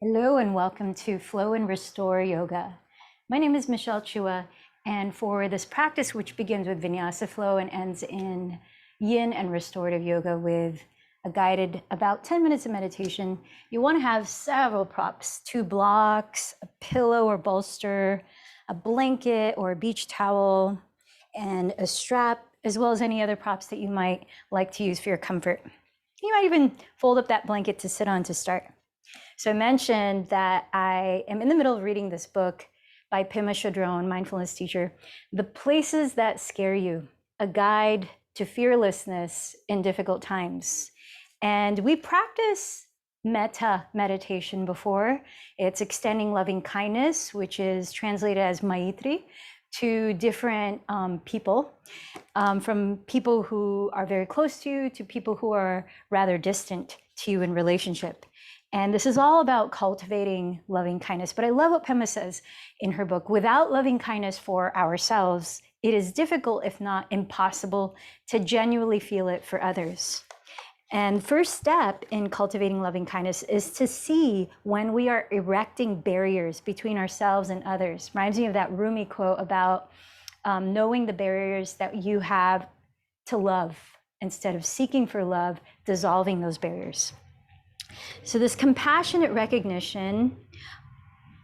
Hello and welcome to Flow and Restore Yoga. My name is Michelle Chua, and for this practice, which begins with Vinyasa flow and ends in Yin and restorative yoga with a guided about 10 minutes of meditation, you want to have several props: 2 blocks, a pillow or bolster, a blanket or a beach towel, and a strap, as well as any other props that you might like to use for your comfort. You might even fold up that blanket to sit on to start. So I mentioned that I am in the middle of reading this book by Pema Chodron, mindfulness teacher, The Places That Scare You, a guide to fearlessness in difficult times. And we practice metta meditation before. It's extending loving kindness, which is translated as maitri, to different people, from people who are very close to you to people who are rather distant to you in relationship. And this is all about cultivating loving kindness. But I love what Pema says in her book: without loving kindness for ourselves, it is difficult, if not impossible, to genuinely feel it for others. And first step in cultivating loving kindness is to see when we are erecting barriers between ourselves and others. Reminds me of that Rumi quote about knowing the barriers that you have to love, instead of seeking for love, dissolving those barriers. So this compassionate recognition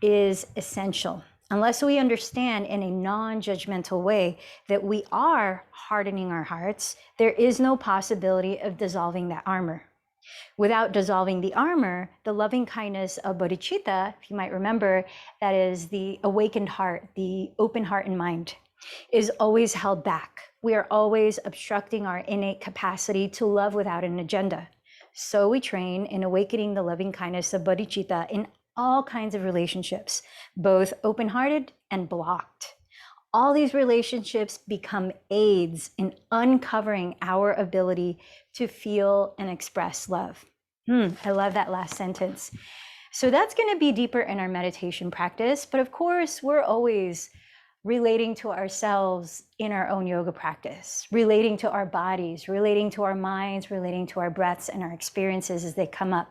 is essential. Unless we understand in a non-judgmental way that we are hardening our hearts, there is no possibility of dissolving that armor. Without dissolving the armor, the loving kindness of bodhicitta, if you might remember, that is the awakened heart, the open heart and mind, is always held back. We are always obstructing our innate capacity to love without an agenda. So we train in awakening the loving kindness of bodhicitta in all kinds of relationships, both open-hearted and blocked. All these relationships become aids in uncovering our ability to feel and express love. I love that last sentence. So that's going to be deeper in our meditation practice, but of course, we're always relating to ourselves in our own yoga practice, relating to our bodies, relating to our minds, relating to our breaths and our experiences as they come up.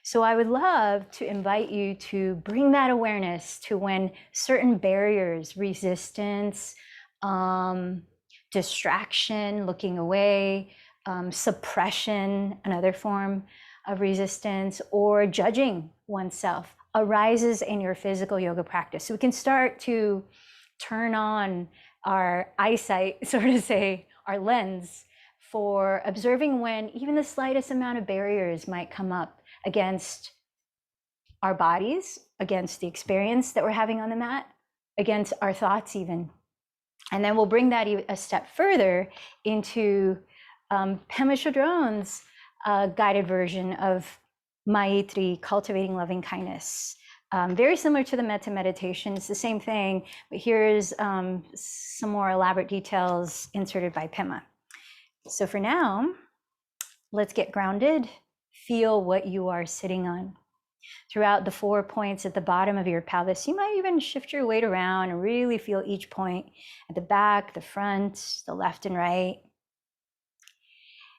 So I would love to invite you to bring that awareness to when certain barriers, resistance, distraction, looking away, suppression, another form of resistance, or judging oneself arises in your physical yoga practice. So we can start to turn on our eyesight, so to say, our lens, for observing when even the slightest amount of barriers might come up against our bodies, against the experience that we're having on the mat, against our thoughts even. And then we'll bring that a step further into Pema Chodron's guided version of maitri, cultivating loving kindness. Very similar to the metta meditation. It's the same thing, but here's some more elaborate details inserted by Pema. So for now, let's get grounded. Feel what you are sitting on. Throughout the 4 points at the bottom of your pelvis, you might even shift your weight around and really feel each point at the back, the front, the left and right.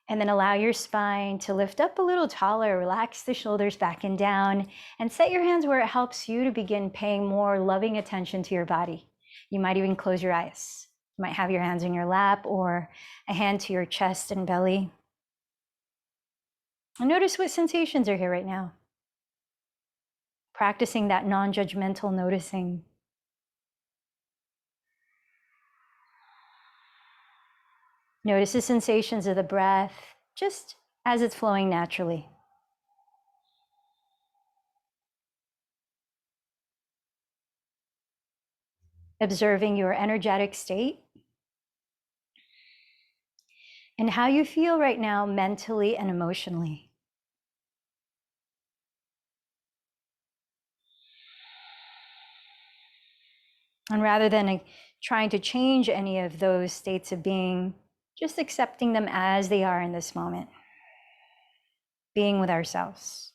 And then allow your spine to lift up a little taller, relax the shoulders back and down, and set your hands where it helps you to begin paying more loving attention to your body. You might even close your eyes. You might have your hands in your lap or a hand to your chest and belly. And notice what sensations are here right now. Practicing that non-judgmental noticing. Notice the sensations of the breath just as it's flowing naturally. Observing your energetic state and how you feel right now mentally and emotionally. And rather than trying to change any of those states of being, just accepting them as they are in this moment. Being with ourselves.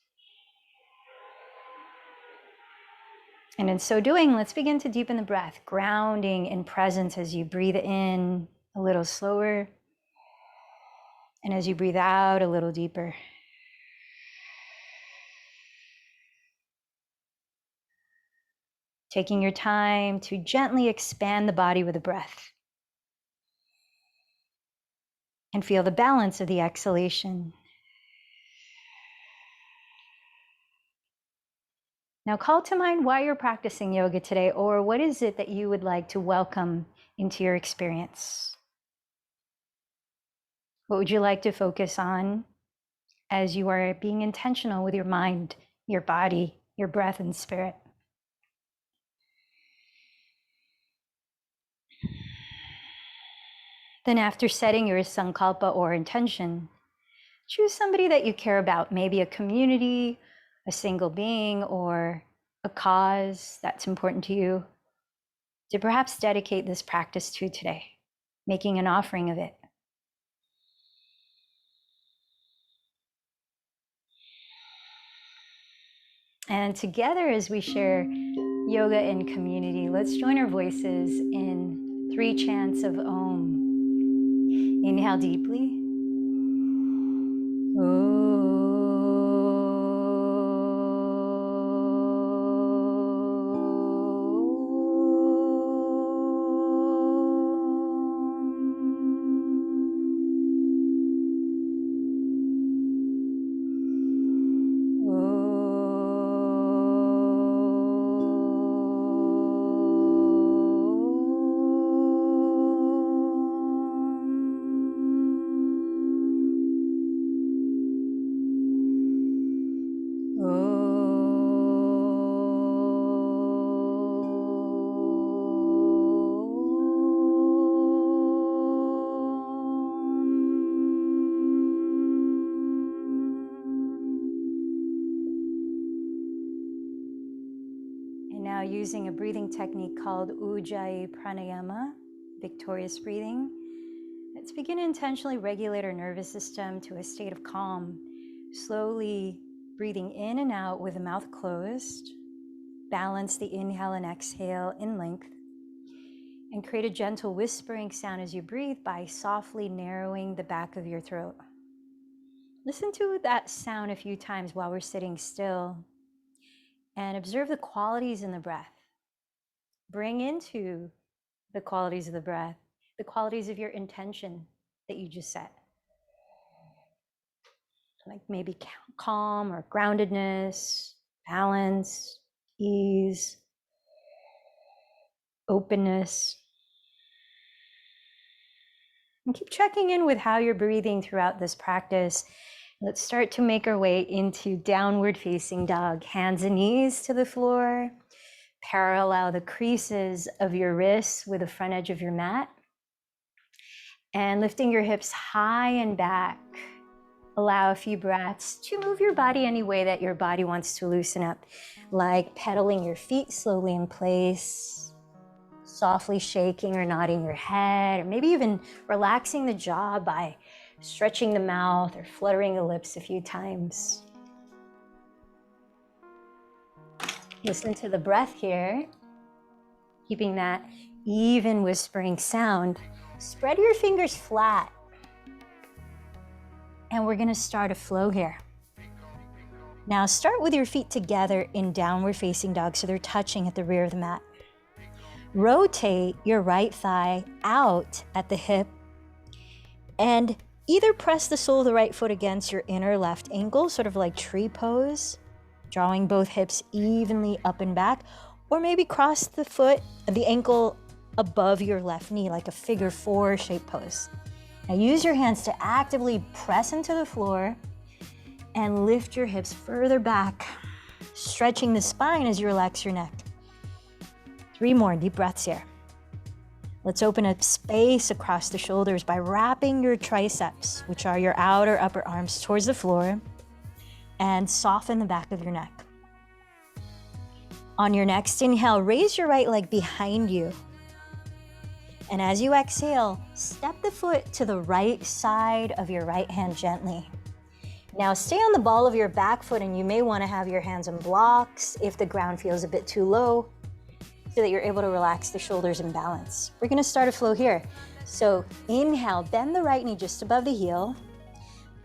And in so doing, let's begin to deepen the breath, grounding in presence as you breathe in a little slower, and as you breathe out a little deeper. taking your time to gently expand the body with the breath. And feel the balance of the exhalation. Now call to mind why you're practicing yoga today, or what is it that you would like to welcome into your experience? What would you like to focus on as you are being intentional with your mind, your body, your breath, and spirit? Then after setting your sankalpa or intention, choose somebody that you care about, maybe a community, a single being, or a cause that's important to you, to perhaps dedicate this practice to today, making an offering of it. And together, as we share yoga in community, let's join our voices in 3 chants of Om. Inhale deeply. Now using a breathing technique called Ujjayi Pranayama, victorious breathing. Let's begin to intentionally regulate our nervous system to a state of calm, slowly breathing in and out with the mouth closed. Balance the inhale and exhale in length, and create a gentle whispering sound as you breathe by softly narrowing the back of your throat. Listen to that sound a few times while we're sitting still, and observe the qualities in the breath. Bring into the qualities of the breath the qualities of your intention that you just set. Like maybe calm or groundedness, balance, ease, openness. And keep checking in with how you're breathing throughout this practice. Let's start to make our way into downward facing dog. Hands and knees to the floor. Parallel the creases of your wrists with the front edge of your mat. And lifting your hips high and back. Allow a few breaths to move your body any way that your body wants to loosen up, like pedaling your feet slowly in place, softly shaking or nodding your head, or maybe even relaxing the jaw by stretching the mouth or fluttering the lips a few times. Listen to the breath here, keeping that even whispering sound. Spread your fingers flat. And we're gonna start a flow here. Now start with your feet together in downward facing dog so they're touching at the rear of the mat. Rotate your right thigh out at the hip and either press the sole of the right foot against your inner left ankle, sort of like tree pose, drawing both hips evenly up and back, or maybe cross the ankle above your left knee like a figure 4 shape pose. Now use your hands to actively press into the floor and lift your hips further back, stretching the spine as you relax your neck. 3 more deep breaths here. Let's open up space across the shoulders by wrapping your triceps, which are your outer upper arms, towards the floor, and soften the back of your neck. On your next inhale, raise your right leg behind you. And as you exhale, step the foot to the right side of your right hand gently. Now stay on the ball of your back foot, and you may want to have your hands on blocks if the ground feels a bit too low, so that you're able to relax the shoulders and balance. We're gonna start a flow here. So inhale, bend the right knee just above the heel.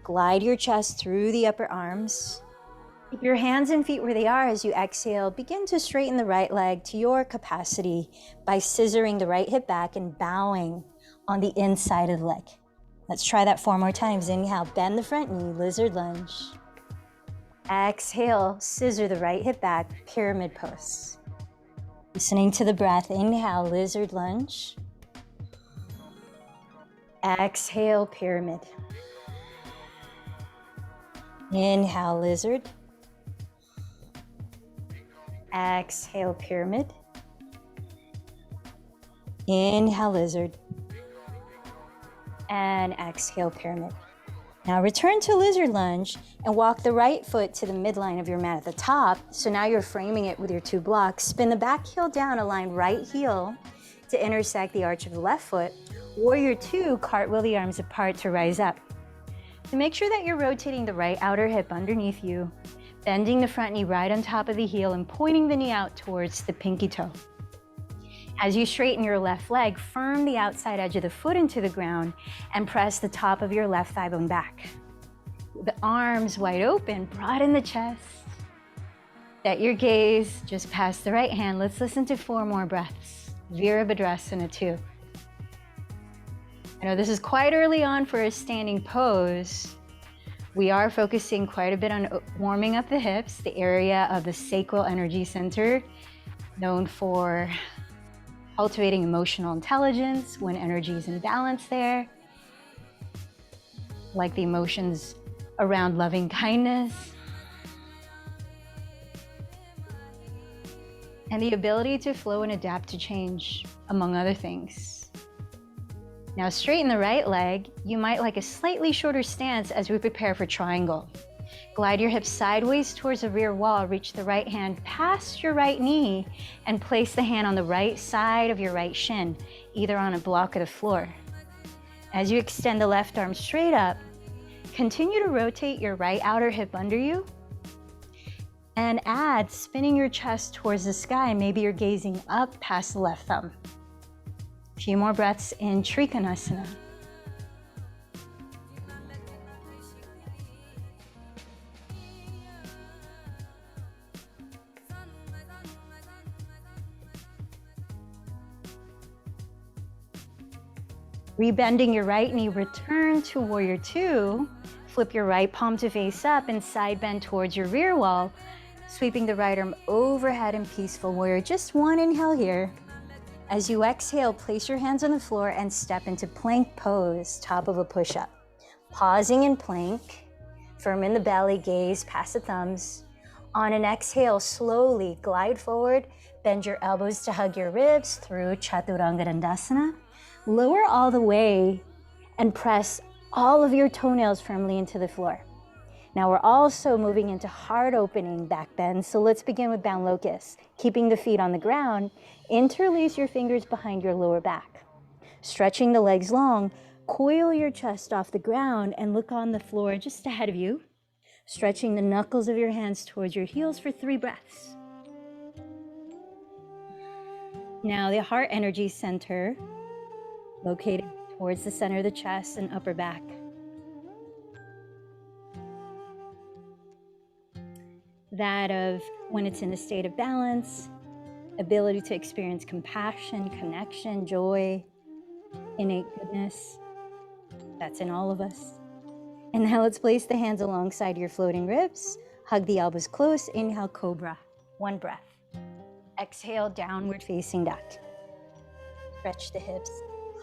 Glide your chest through the upper arms. Keep your hands and feet where they are as you exhale. Begin to straighten the right leg to your capacity by scissoring the right hip back and bowing on the inside of the leg. Let's try that 4 more times. Inhale, bend the front knee, lizard lunge. Exhale, scissor the right hip back, pyramid pose. Listening to the breath, inhale, lizard lunge. Exhale, pyramid. Inhale, lizard. Exhale, pyramid. Inhale, lizard. And exhale, pyramid. Now return to lizard lunge and walk the right foot to the midline of your mat at the top. So now you're framing it with your 2 blocks. Spin the back heel down, align right heel to intersect the arch of the left foot. Warrior 2, cartwheel the arms apart to rise up. So make sure that you're rotating the right outer hip underneath you, bending the front knee right on top of the heel and pointing the knee out towards the pinky toe. As you straighten your left leg, firm the outside edge of the foot into the ground and press the top of your left thigh bone back. The arms wide open, broaden the chest. Set your gaze just past the right hand. Let's listen to 4 more breaths. Virabhadrasana 2. I know this is quite early on for a standing pose. We are focusing quite a bit on warming up the hips, the area of the sacral energy center, known for cultivating emotional intelligence when energy is in balance there, like the emotions around loving kindness, and the ability to flow and adapt to change, among other things. Now straighten the right leg. You might like a slightly shorter stance as we prepare for triangle. Glide your hips sideways towards the rear wall, reach the right hand past your right knee, and place the hand on the right side of your right shin, either on a block of the floor. As you extend the left arm straight up, continue to rotate your right outer hip under you, and add spinning your chest towards the sky. Maybe you're gazing up past the left thumb. A few more breaths in Trikonasana. Rebending your right knee, return to Warrior 2. Flip your right palm to face up and side bend towards your rear wall, sweeping the right arm overhead in Peaceful Warrior. Just 1 inhale here. As you exhale, place your hands on the floor and step into plank pose, top of a push-up. Pausing in plank, firm in the belly, gaze past the thumbs. On an exhale, slowly glide forward, bend your elbows to hug your ribs through Chaturanga Dandasana. Lower all the way and press all of your toenails firmly into the floor. Now we're also moving into heart opening back bends. So let's begin with bound locust. Keeping the feet on the ground, interlace your fingers behind your lower back. Stretching the legs long, coil your chest off the ground and look on the floor just ahead of you. Stretching the knuckles of your hands towards your heels for 3 breaths. Now the heart energy center, located towards the center of the chest and upper back. That of when it's in a state of balance, ability to experience compassion, connection, joy, innate goodness. That's in all of us. And now let's place the hands alongside your floating ribs. Hug the elbows close. Inhale, cobra. 1 breath. Exhale, downward facing duck. Stretch the hips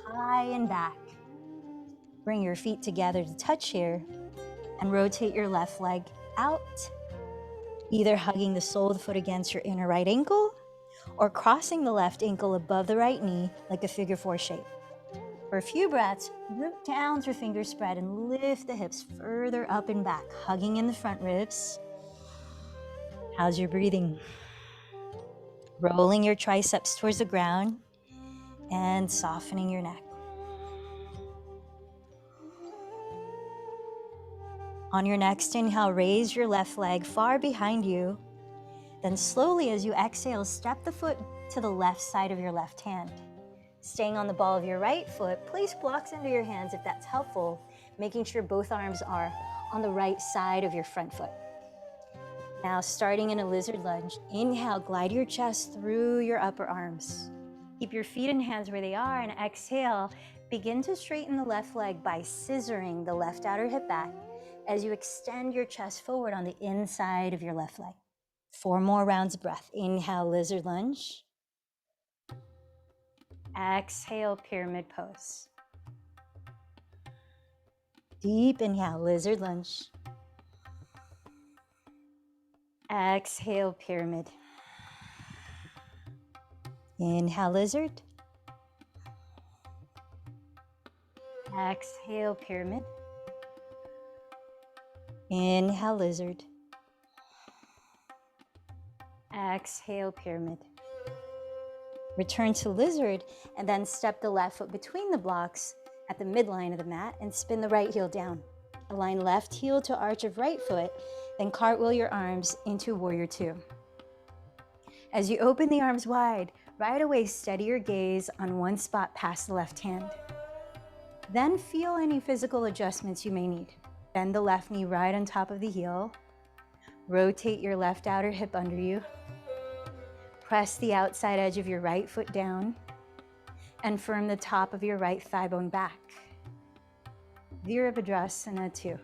high and back. Bring your feet together to touch here and rotate your left leg out, either hugging the sole of the foot against your inner right ankle or crossing the left ankle above the right knee like a figure 4 shape. For a few breaths, root down through fingers spread and lift the hips further up and back, hugging in the front ribs. How's your breathing? Rolling your triceps towards the ground and softening your neck. On your next inhale, raise your left leg far behind you. Then slowly as you exhale, step the foot to the left side of your left hand. Staying on the ball of your right foot, place blocks under your hands if that's helpful, making sure both arms are on the right side of your front foot. Now, starting in a lizard lunge, inhale, glide your chest through your upper arms. Keep your feet and hands where they are, and exhale, begin to straighten the left leg by scissoring the left outer hip back as you extend your chest forward on the inside of your left leg. 4 more rounds of breath. Inhale, lizard lunge. Exhale, pyramid pose. Deep inhale, lizard lunge. Exhale, pyramid. Inhale, lizard. Exhale, pyramid. Inhale, lizard. Exhale, pyramid. Return to lizard and then step the left foot between the blocks at the midline of the mat and spin the right heel down. Align left heel to arch of right foot, then cartwheel your arms into warrior 2. As you open the arms wide, right away steady your gaze on one spot past the left hand. Then feel any physical adjustments you may need. Bend the left knee right on top of the heel. Rotate your left outer hip under you. Press the outside edge of your right foot down and firm the top of your right thigh bone back. Virabhadrasana 2.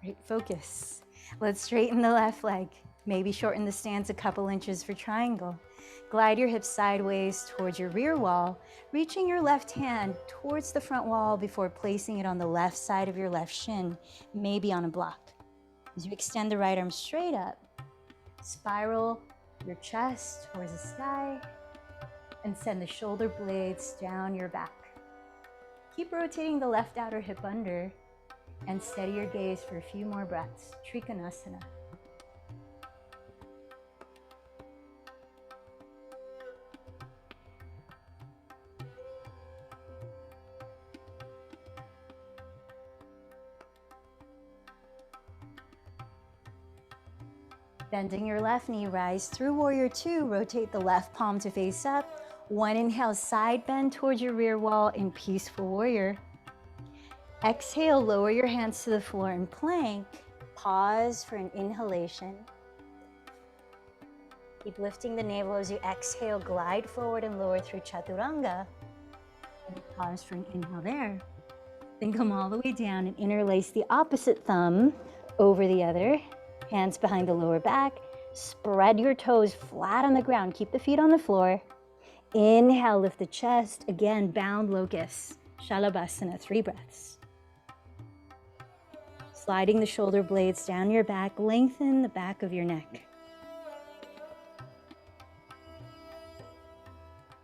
Great focus. Let's straighten the left leg. Maybe shorten the stance a couple inches for triangle. Glide your hips sideways towards your rear wall, reaching your left hand towards the front wall before placing it on the left side of your left shin, maybe on a block. As you extend the right arm straight up, spiral your chest towards the sky and send the shoulder blades down your back. Keep rotating the left outer hip under and steady your gaze for a few more breaths. Trikonasana. Bending your left knee, rise through warrior 2. Rotate the left palm to face up. 1 inhale, side bend towards your rear wall in peaceful warrior. Exhale, lower your hands to the floor in plank. Pause for an inhalation. Keep lifting the navel as you exhale, glide forward and lower through chaturanga. And pause for an inhale there. Then come all the way down and interlace the opposite thumb over the other. Hands behind the lower back. Spread your toes flat on the ground. Keep the feet on the floor. Inhale, lift the chest. Again, bound locust. Shalabhasana, 3 breaths. Sliding the shoulder blades down your back. Lengthen the back of your neck.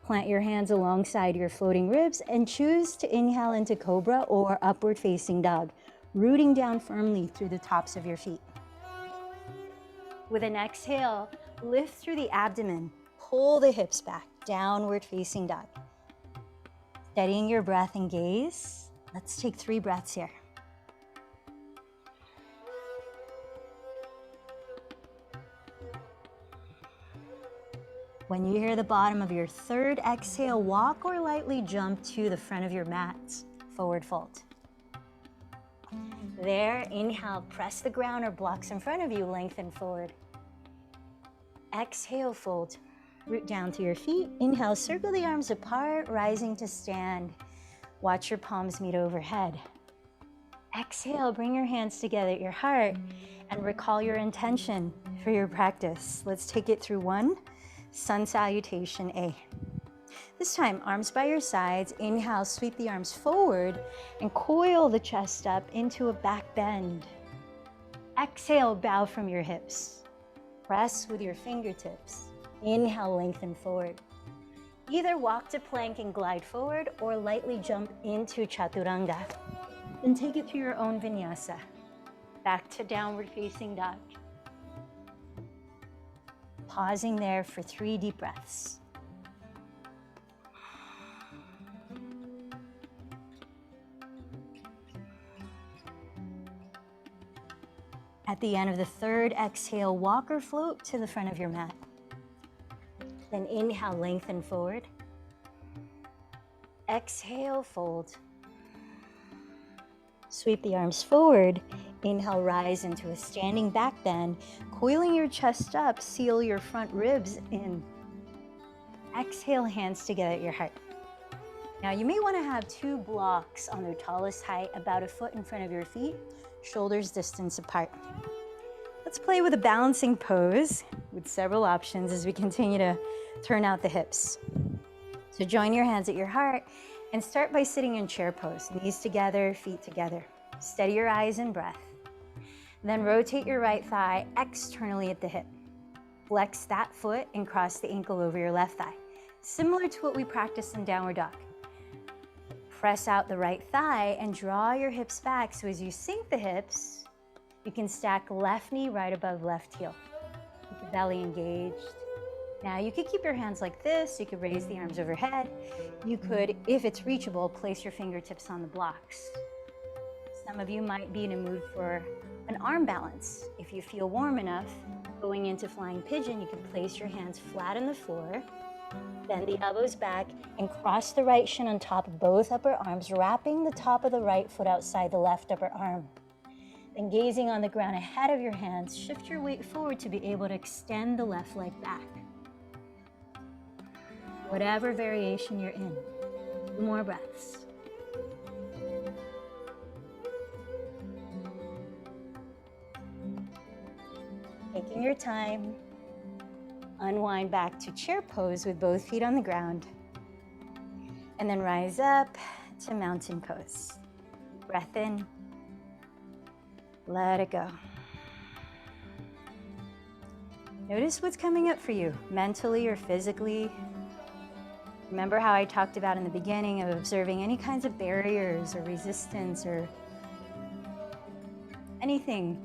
Plant your hands alongside your floating ribs and choose to inhale into cobra or upward facing dog, rooting down firmly through the tops of your feet. With an exhale, lift through the abdomen, pull the hips back, downward facing dog. Steadying your breath and gaze. Let's take 3 breaths here. When you hear the bottom of your 3rd exhale, walk or lightly jump to the front of your mat, forward fold. There, inhale, press the ground or blocks in front of you, lengthen forward. Exhale, fold, root down to your feet. Inhale, circle the arms apart, rising to stand. Watch your palms meet overhead. Exhale, bring your hands together at your heart and recall your intention for your practice. Let's take it through 1. Sun Salutation A. This time, arms by your sides. Inhale, sweep the arms forward and coil the chest up into a back bend. Exhale, bow from your hips. Press with your fingertips. Inhale, lengthen forward. Either walk to plank and glide forward or lightly jump into chaturanga. Then take it through your own vinyasa. Back to downward facing dog. Pausing there for 3 deep breaths. At the end of the 3rd exhale, walk or float to the front of your mat. Then inhale, lengthen forward. Exhale, fold. Sweep the arms forward. Inhale, rise into a standing back bend. Coiling your chest up, seal your front ribs in. Exhale, hands together at your heart. Now you may want to have two blocks on their tallest height, about a foot in front of your feet, shoulders distance apart. Let's play with a balancing pose with several options as we continue to turn out the hips. So join your hands at your heart and start by sitting in chair pose, knees together, feet together. Steady your eyes and breath. Then rotate your right thigh externally at the hip. Flex that foot and cross the ankle over your left thigh, similar to what we practiced in downward dog. Press out the right thigh and draw your hips back, so as you sink the hips, you can stack left knee right above left heel. Keep the belly engaged. Now you could keep your hands like this, you could raise the arms overhead. You could, if it's reachable, place your fingertips on the blocks. Some of you might be in a mood for an arm balance. If you feel warm enough, going into flying pigeon, you can place your hands flat on the floor, bend the elbows back, and cross the right shin on top of both upper arms, wrapping the top of the right foot outside the left upper arm. Then gazing on the ground ahead of your hands, shift your weight forward to be able to extend the left leg back. Whatever variation you're in, 2 more breaths. Taking your time, unwind back to chair pose with both feet on the ground, and then rise up to mountain pose. Breath in, let it go. Notice what's coming up for you, mentally or physically. Remember how I talked about in the beginning of observing any kinds of barriers or resistance or anything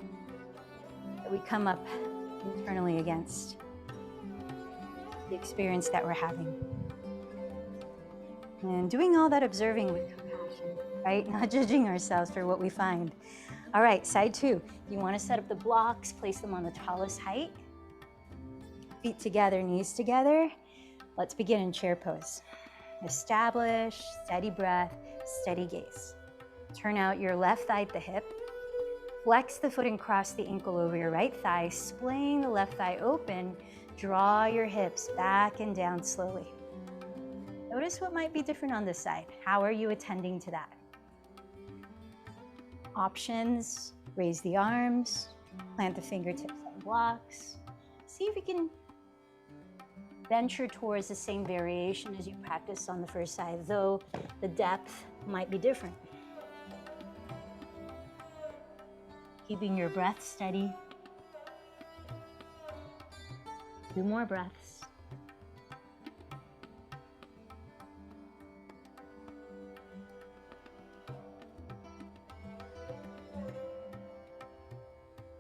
that we come up internally against the experience that we're having. And doing all that observing with compassion, right? Not judging ourselves for what we find. All right, side 2. You want to set up the blocks, place them on the tallest height. Feet together, knees together. Let's begin in chair pose. Establish, steady breath, steady gaze. Turn out your left thigh at the hip. Flex the foot and cross the ankle over your right thigh, splaying the left thigh open. Draw your hips back and down slowly. Notice what might be different on this side. How are you attending to that? Options, raise the arms, plant the fingertips on blocks. See if you can venture towards the same variation as you practiced on the first side, though the depth might be different. Keeping your breath steady. 2 more breaths.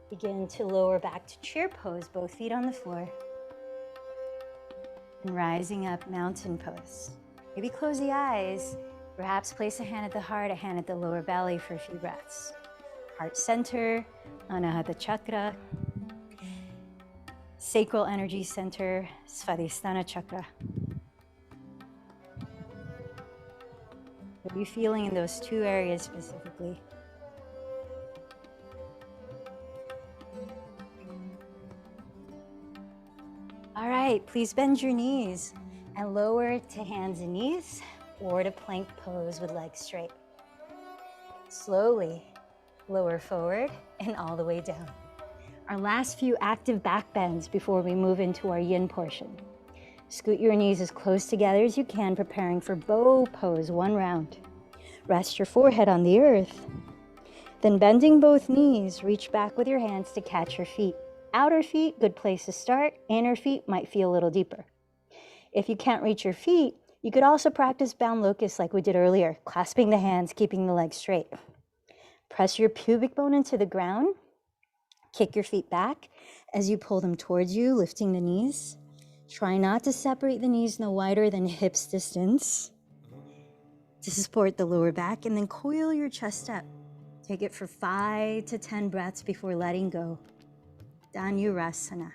Begin to lower back to chair pose, both feet on the floor. And rising up, mountain pose. Maybe close the eyes. Perhaps place a hand at the heart, a hand at the lower belly for a few breaths. Heart center, Anahata chakra. Sacral energy center, Svadhisthana chakra. What are you feeling in those 2 areas specifically? All right, please bend your knees and lower to hands and knees or to plank pose with legs straight. Slowly lower forward and all the way down. Our last few active back bends before we move into our yin portion. Scoot your knees as close together as you can, preparing for bow pose 1 round. Rest your forehead on the earth. Then bending both knees, reach back with your hands to catch your feet. Outer feet, good place to start. Inner feet might feel a little deeper. If you can't reach your feet, you could also practice bound locust like we did earlier, clasping the hands, keeping the legs straight. Press your pubic bone into the ground. Kick your feet back as you pull them towards you, lifting the knees. Try not to separate the knees no wider than hips distance to support the lower back, and then coil your chest up. Take it for 5 to 10 breaths before letting go. Dhanurasana.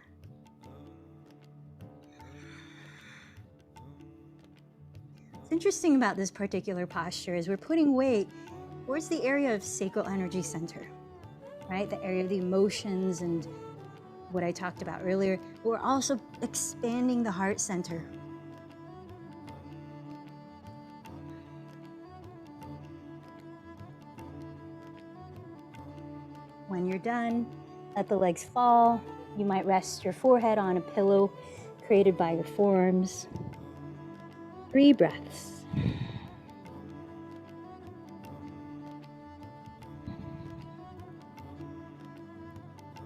What's interesting about this particular posture is we're putting weight towards the area of sacral energy center, right? The area of the emotions and what I talked about earlier. We're also expanding the heart center. When you're done, let the legs fall. You might rest your forehead on a pillow created by your forearms. 3 breaths.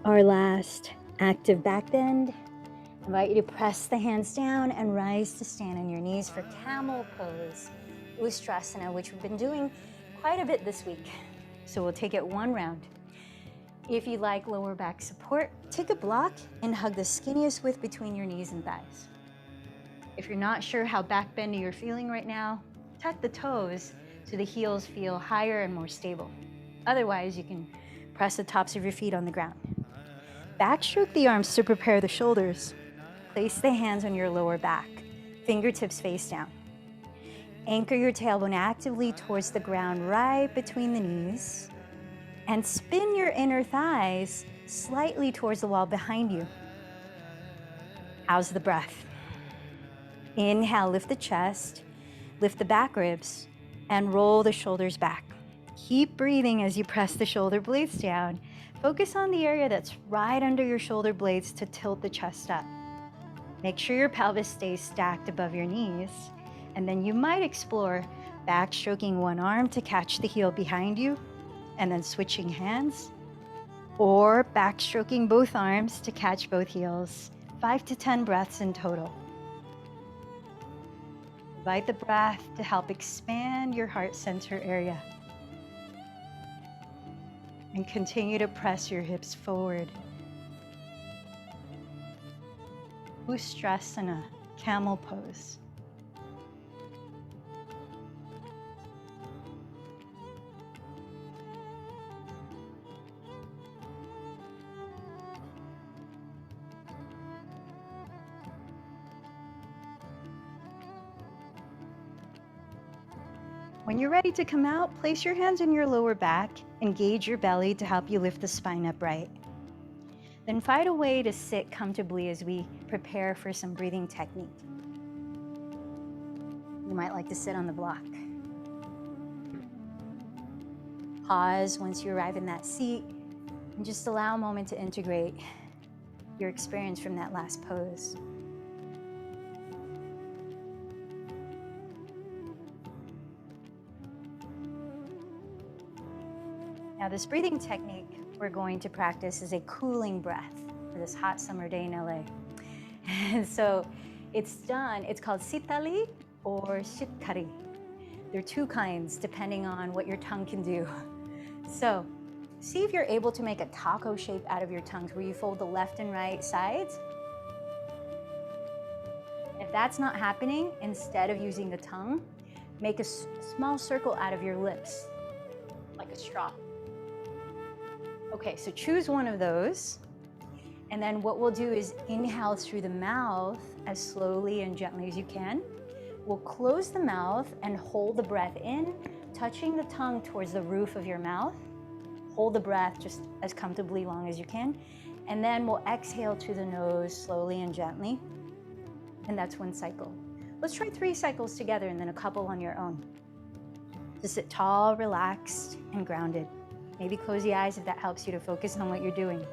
Our last active back bend. I invite you to press the hands down and rise to stand on your knees for camel pose, Ustrasana, which we've been doing quite a bit this week. So we'll take it 1 round. If you like lower back support, take a block and hug the skinniest width between your knees and thighs. If you're not sure how back bendy you're feeling right now, tuck the toes so the heels feel higher and more stable. Otherwise, you can press the tops of your feet on the ground. Backstroke the arms to prepare the shoulders. Place the hands on your lower back, fingertips face down. Anchor your tailbone actively towards the ground right between the knees, and spin your inner thighs slightly towards the wall behind you. How's the breath? Inhale, lift the chest, lift the back ribs, and roll the shoulders back. Keep breathing as you press the shoulder blades down. Focus on the area that's right under your shoulder blades to tilt the chest up. Make sure your pelvis stays stacked above your knees, and then you might explore backstroking one arm to catch the heel behind you, and then switching hands, or backstroking both arms to catch both heels. 5 to 10 breaths in total. Invite the breath to help expand your heart center area. And continue to press your hips forward. Ustrasana, camel pose. When you're ready to come out, place your hands on your lower back, engage your belly to help you lift the spine upright. Then find a way to sit comfortably as we prepare for some breathing technique. You might like to sit on the block. Pause once you arrive in that seat and just allow a moment to integrate your experience from that last pose. Now, this breathing technique we're going to practice is a cooling breath for this hot summer day in LA. And so it's called sitali or shitkari. There are 2 kinds depending on what your tongue can do. So see if you're able to make a taco shape out of your tongues where you fold the left and right sides. If that's not happening, instead of using the tongue, make a small circle out of your lips, like a straw. Okay, so choose one of those. And then what we'll do is inhale through the mouth as slowly and gently as you can. We'll close the mouth and hold the breath in, touching the tongue towards the roof of your mouth. Hold the breath just as comfortably long as you can. And then we'll exhale through the nose slowly and gently. And that's 1 cycle. Let's try 3 cycles together and then a couple on your own. To sit tall, relaxed, and grounded. Maybe close the eyes if that helps you to focus on what you're doing.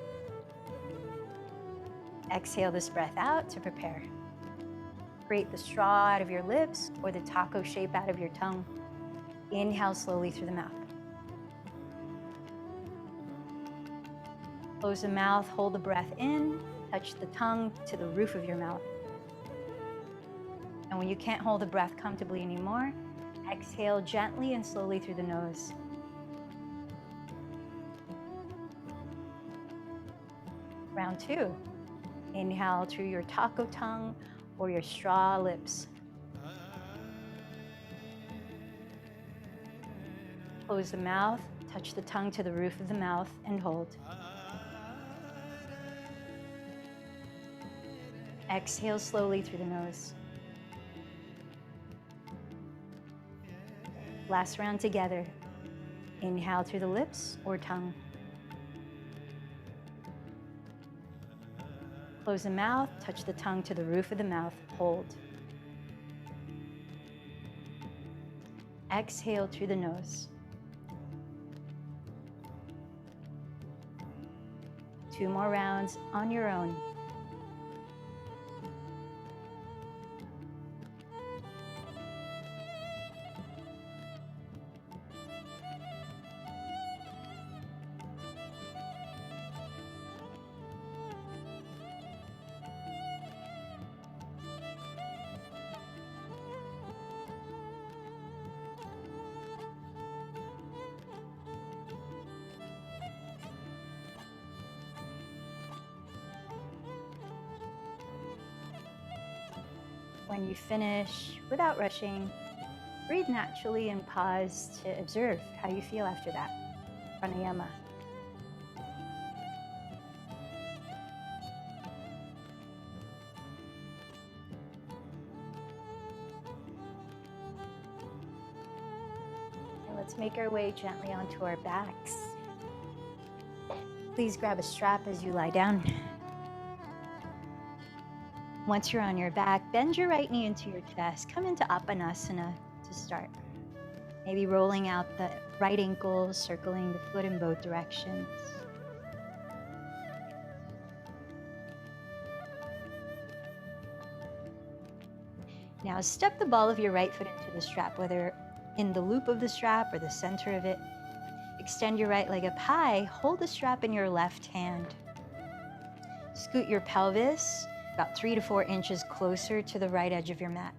Exhale this breath out to prepare. Create the straw out of your lips or the taco shape out of your tongue. Inhale slowly through the mouth. Close the mouth, hold the breath in, touch the tongue to the roof of your mouth. And when you can't hold the breath comfortably anymore, exhale gently and slowly through the nose. Round 2. Inhale through your taco tongue or your straw lips. Close the mouth, touch the tongue to the roof of the mouth, and hold. Exhale slowly through the nose. Last round together. Inhale through the lips or tongue. Close the mouth, touch the tongue to the roof of the mouth, hold. Exhale through the nose. 2 more rounds on your own. When you finish, without rushing, breathe naturally and pause to observe how you feel after that pranayama. And let's make our way gently onto our backs. Please grab a strap as you lie down. Once you're on your back, bend your right knee into your chest. Come into Apanasana to start. Maybe rolling out the right ankle, circling the foot in both directions. Now step the ball of your right foot into the strap, whether in the loop of the strap or the center of it. Extend your right leg up high. Hold the strap in your left hand. Scoot your pelvis about 3 to 4 inches closer to the right edge of your mat.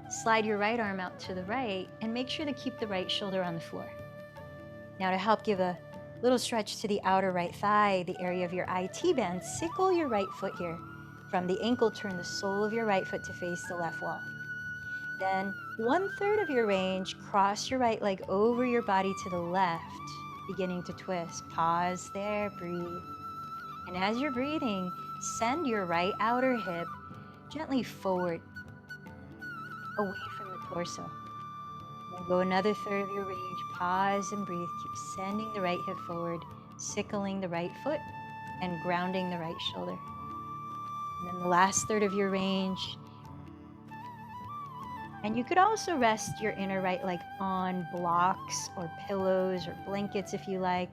Slide your right arm out to the right and make sure to keep the right shoulder on the floor. Now to help give a little stretch to the outer right thigh, the area of your IT band, sickle your right foot here. From the ankle, turn the sole of your right foot to face the left wall. Then 1/3 of your range, cross your right leg over your body to the left, beginning to twist. Pause there, breathe. And as you're breathing, send your right outer hip gently forward, away from the torso. Then go another 1/3 of your range, pause and breathe. Keep sending the right hip forward, sickling the right foot, and grounding the right shoulder. And then the last 1/3 of your range. And you could also rest your inner right leg on blocks or pillows or blankets if you like.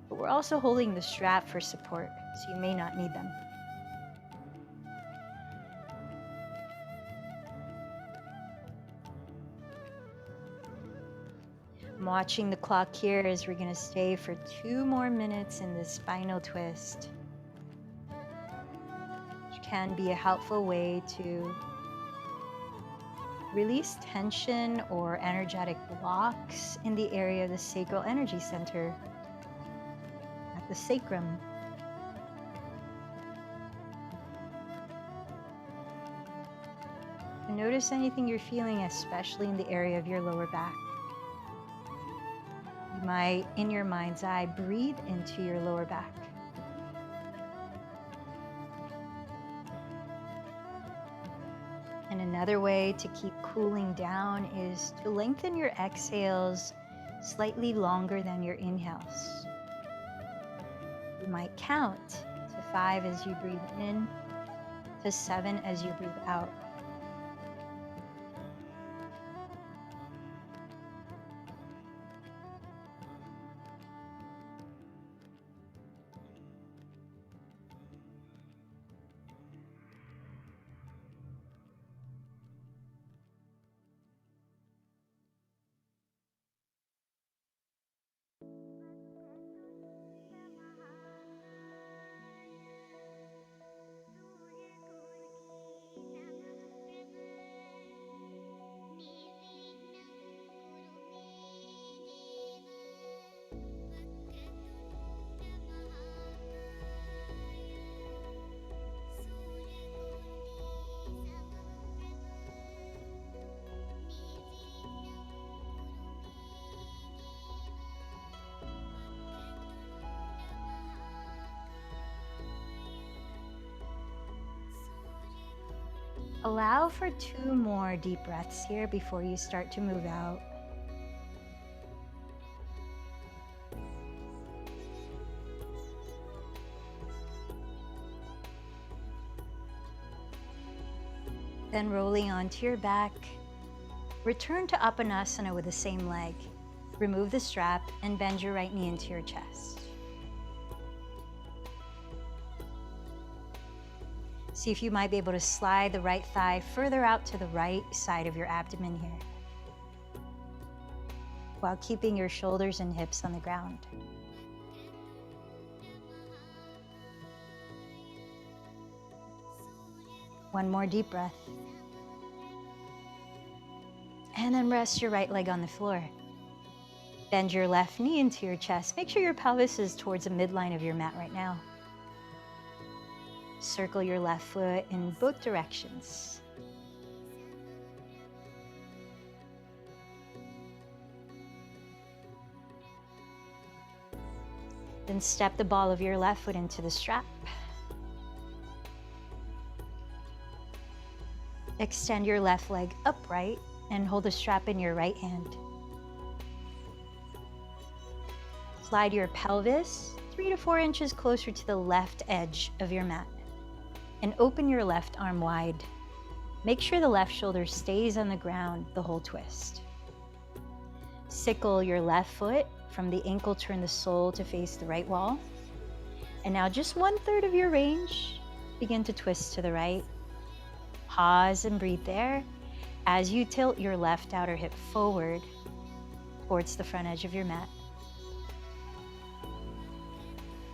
But we're also holding the strap for support, so you may not need them. I'm watching the clock here as we're going to stay for 2 more minutes in this spinal twist, which can be a helpful way to release tension or energetic blocks in the area of the sacral energy center at the sacrum. And notice anything you're feeling, especially in the area of your lower back. You might, in your mind's eye, breathe into your lower back. And another way to keep cooling down is to lengthen your exhales slightly longer than your inhales. You might count to 5 as you breathe in, to 7 as you breathe out. Allow for 2 more deep breaths here before you start to move out. Then rolling onto your back, return to Apanasana with the same leg. Remove the strap and bend your right knee into your chest. See if you might be able to slide the right thigh further out to the right side of your abdomen here, while keeping your shoulders and hips on the ground. One more deep breath. And then rest your right leg on the floor. Bend your left knee into your chest. Make sure your pelvis is towards the midline of your mat right now. Circle your left foot in both directions. Then step the ball of your left foot into the strap. Extend your left leg upright and hold the strap in your right hand. Slide your pelvis 3 to 4 inches closer to the left edge of your mat and open your left arm wide. Make sure the left shoulder stays on the ground the whole twist. Sickle your left foot from the ankle, turn the sole to face the right wall. And now just 1/3 of your range, begin to twist to the right. Pause and breathe there as you tilt your left outer hip forward towards the front edge of your mat.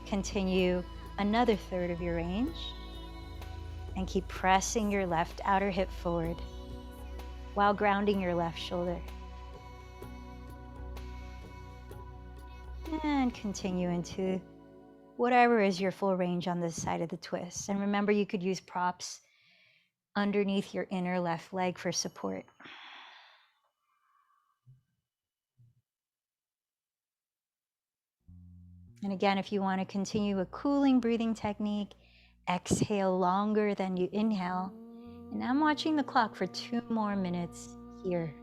Continue another 1/3 of your range and keep pressing your left outer hip forward while grounding your left shoulder. And continue into whatever is your full range on this side of the twist. And remember, you could use props underneath your inner left leg for support. And again, if you want to continue a cooling breathing technique, exhale longer than you inhale. And I'm watching the clock for 2 more minutes here.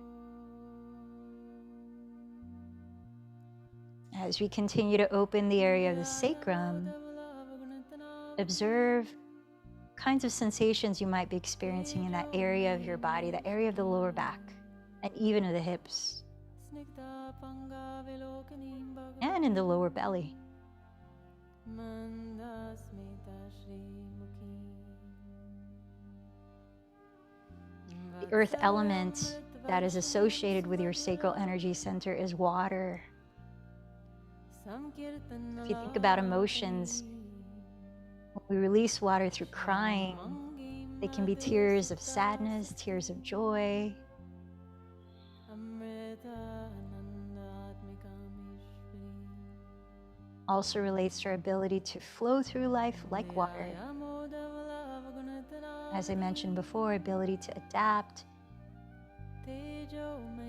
As we continue to open the area of the sacrum, observe kinds of sensations you might be experiencing in that area of your body, that area of the lower back, and even of the hips, and in the lower belly. The earth element that is associated with your sacral energy center is water. If you think about emotions, when we release water through crying, they can be tears of sadness, tears of joy. Also relates to our ability to flow through life like water. As I mentioned before, ability to adapt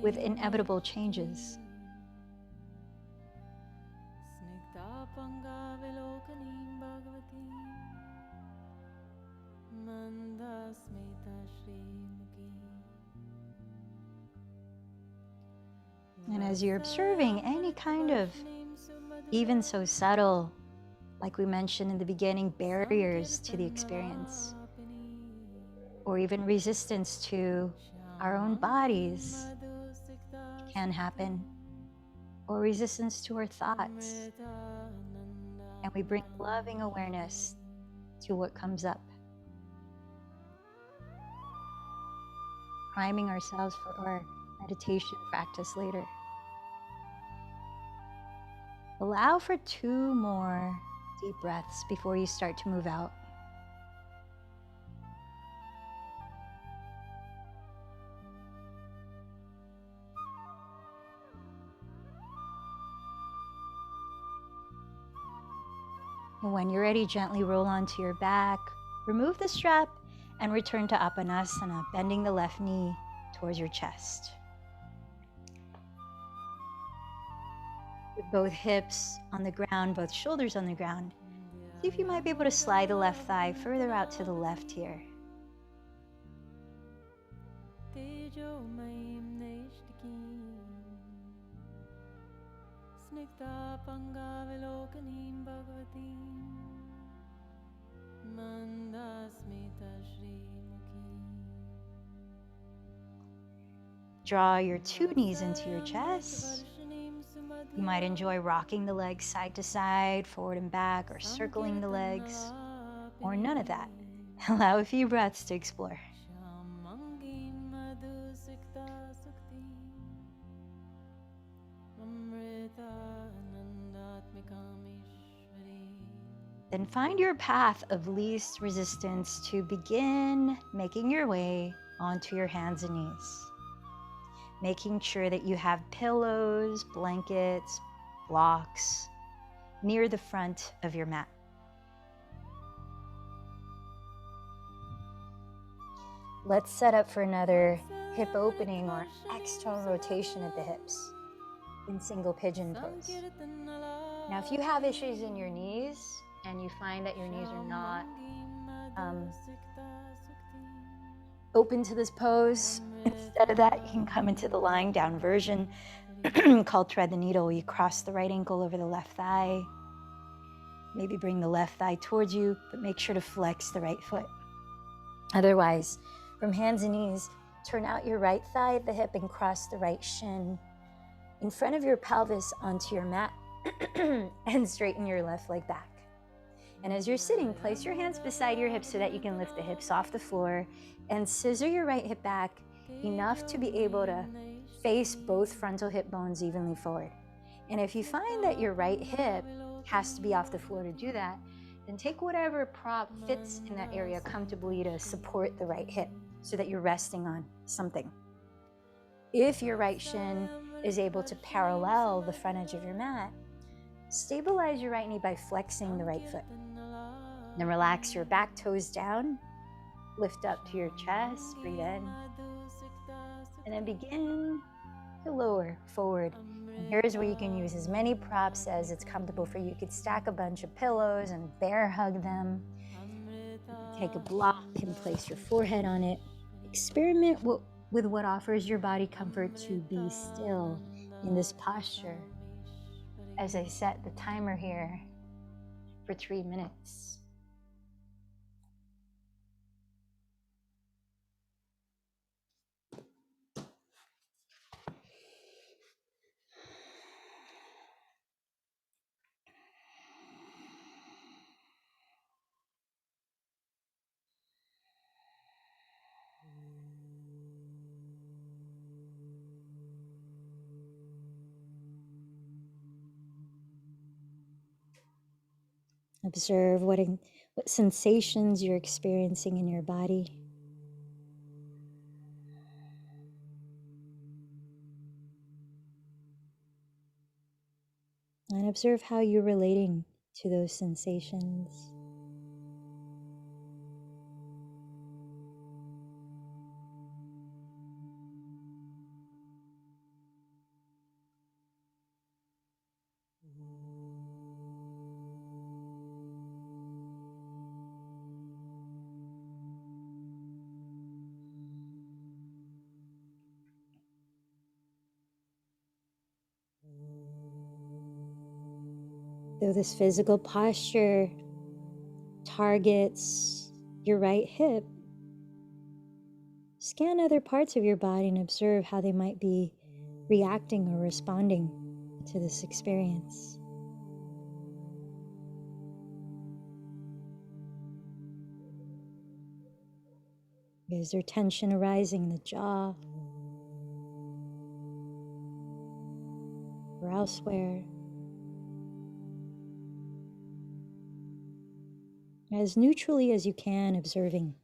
with inevitable changes. And as you're observing any kind of, even so subtle, like we mentioned in the beginning, barriers to the experience, or even resistance to our own bodies can happen, or resistance to our thoughts. And we bring loving awareness to what comes up, priming ourselves for our meditation practice later. Allow for 2 more deep breaths before you start to move out. And when you're ready, gently roll onto your back, remove the strap, and return to Apanasana, bending the left knee towards your chest. With both hips on the ground, both shoulders on the ground, see if you might be able to slide the left thigh further out to the left here. Draw your two knees into your chest. You might enjoy rocking the legs side to side, forward and back, or circling the legs, or none of that. Allow a few breaths to explore. Then find your path of least resistance to begin making your way onto your hands and knees. Making sure that you have pillows, blankets, blocks near the front of your mat. Let's set up for another hip opening or external rotation at the hips in single pigeon pose. Now, if you have issues in your knees and you find that your knees are not open to this pose, instead of that, you can come into the lying down version called thread the needle. You cross the right ankle over the left thigh. Maybe bring the left thigh towards you, but make sure to flex the right foot. Otherwise, from hands and knees, turn out your right thigh at the hip and cross the right shin in front of your pelvis onto your mat and straighten your left leg back. And as you're sitting, place your hands beside your hips so that you can lift the hips off the floor and scissor your right hip back enough to be able to face both frontal hip bones evenly forward. And if you find that your right hip has to be off the floor to do that, then take whatever prop fits in that area comfortably to support the right hip so that you're resting on something. If your right shin is able to parallel the front edge of your mat, stabilize your right knee by flexing the right foot. Then relax your back toes down, lift up to your chest, breathe in, and then begin to lower forward. And here's where you can use as many props as it's comfortable for you. You could stack a bunch of pillows and bear hug them. You can take a block and place your forehead on it. Experiment with what offers your body comfort to be still in this posture as I set the timer here for 3 minutes. Observe what sensations you're experiencing in your body. And observe how you're relating to those sensations. Though this physical posture targets your right hip, scan other parts of your body and observe how they might be reacting or responding to this experience. Is there tension arising in the jaw or elsewhere? As neutrally as you can, observing.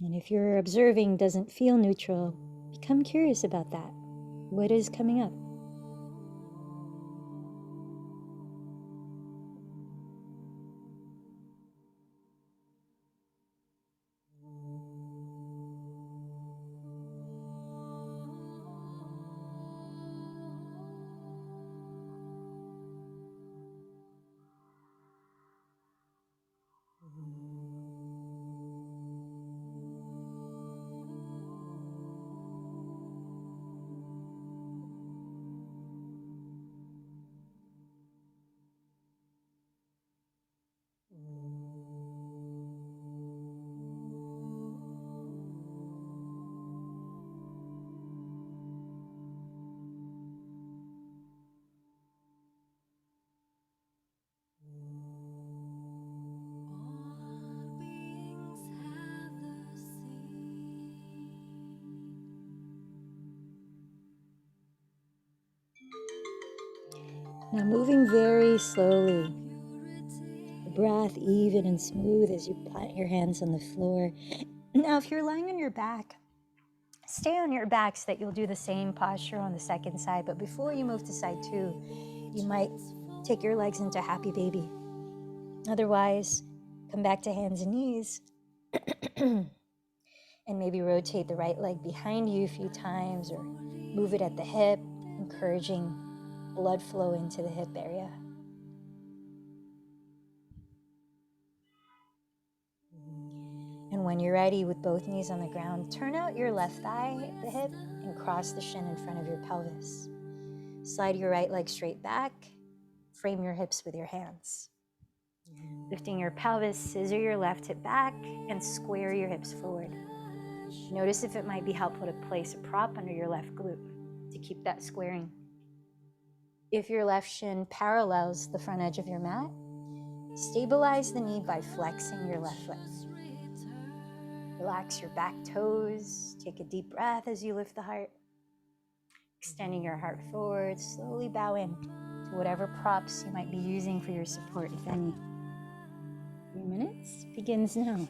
And if your observing doesn't feel neutral, become curious about that. What is coming up? Now moving very slowly, the breath even and smooth as you plant your hands on the floor. Now, if you're lying on your back, stay on your back so that you'll do the same posture on the second side. But before you move to side 2, you might take your legs into happy baby. Otherwise, come back to hands and knees and maybe rotate the right leg behind you a few times or move it at the hip, encouraging blood flow into the hip area. And when you're ready, with both knees on the ground, turn out your left thigh at the hip and cross the shin in front of your pelvis. Slide your right leg straight back. Frame your hips with your hands. Lifting your pelvis, scissor your left hip back and square your hips forward. Notice if it might be helpful to place a prop under your left glute to keep that squaring. If your left shin parallels the front edge of your mat, stabilize the knee by flexing your left leg. Relax your back toes. Take a deep breath as you lift the heart. Extending your heart forward, slowly bow in to whatever props you might be using for your support, if any. 3 minutes begins now.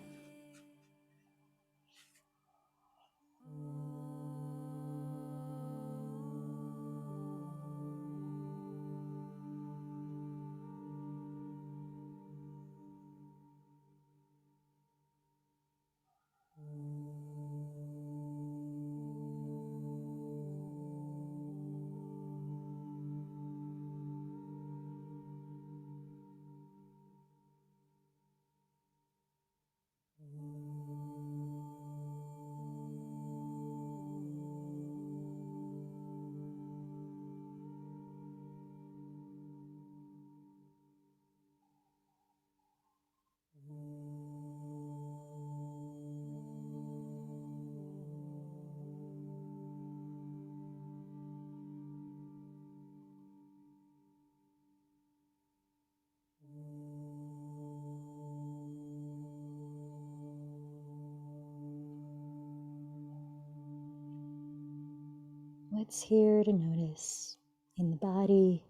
What's here to notice in the body,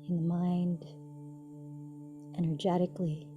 in the mind, energetically?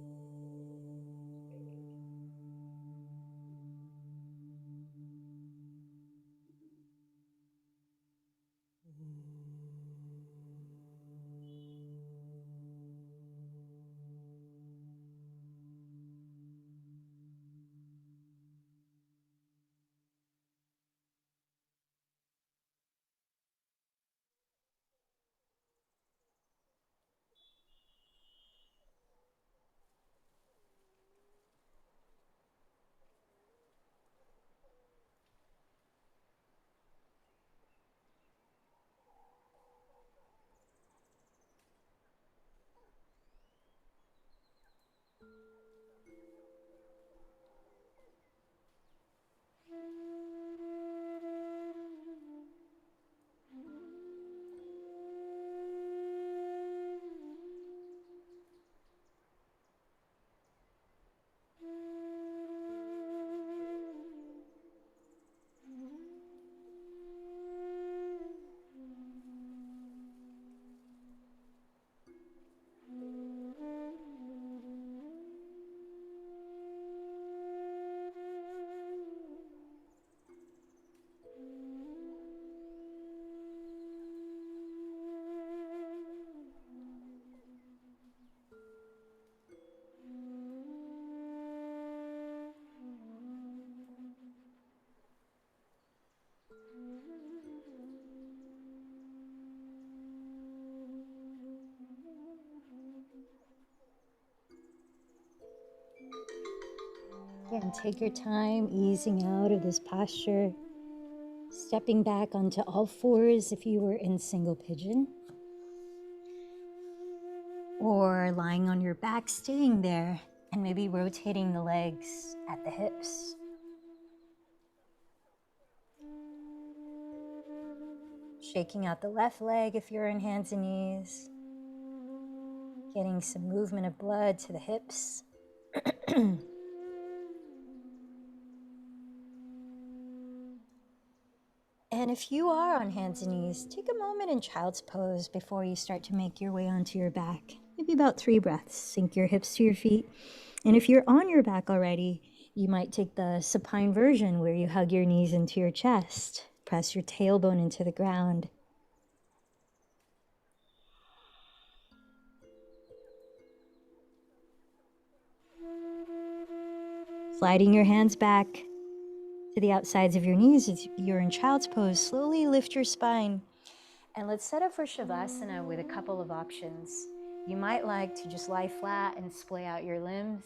Again, take your time easing out of this posture, stepping back onto all fours if you were in single pigeon, or lying on your back, staying there, and maybe rotating the legs at the hips. Shaking out the left leg if you're in hands and knees, getting some movement of blood to the hips. And if you are on hands and knees, take a moment in child's pose before you start to make your way onto your back. Maybe about 3 breaths. Sink your hips to your feet. And if you're on your back already, you might take the supine version where you hug your knees into your chest. Press your tailbone into the ground. Sliding your hands back to the outsides of your knees as you're in child's pose. Slowly lift your spine. And let's set up for Shavasana with a couple of options. You might like to just lie flat and splay out your limbs,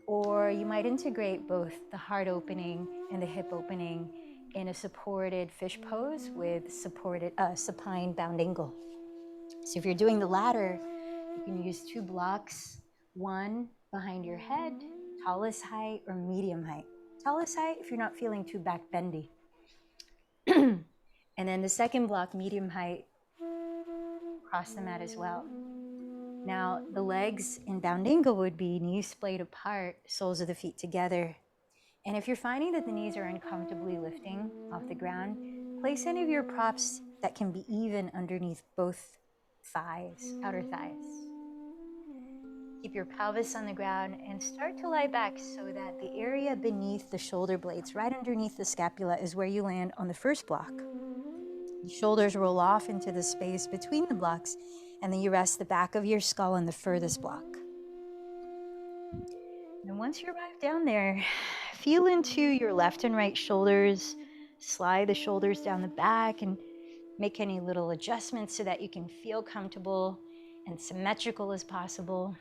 or you might integrate both the heart opening and the hip opening in a supported fish pose with supported supine bound angle. So if you're doing the latter, you can use 2 blocks, one behind your head, tallest height or medium height. Tallest height if you're not feeling too back bendy. And then the second block, medium height, cross the mat as well. Now, the legs in bound angle would be knees splayed apart, soles of the feet together. And if you're finding that the knees are uncomfortably lifting off the ground, place any of your props that can be even underneath both thighs, outer thighs. Keep your pelvis on the ground and start to lie back so that the area beneath the shoulder blades, right underneath the scapula, is where you land on the first block. The shoulders roll off into the space between the blocks, and then you rest the back of your skull on the furthest block. And once you arrive down there, feel into your left and right shoulders, slide the shoulders down the back, and make any little adjustments so that you can feel comfortable and symmetrical as possible.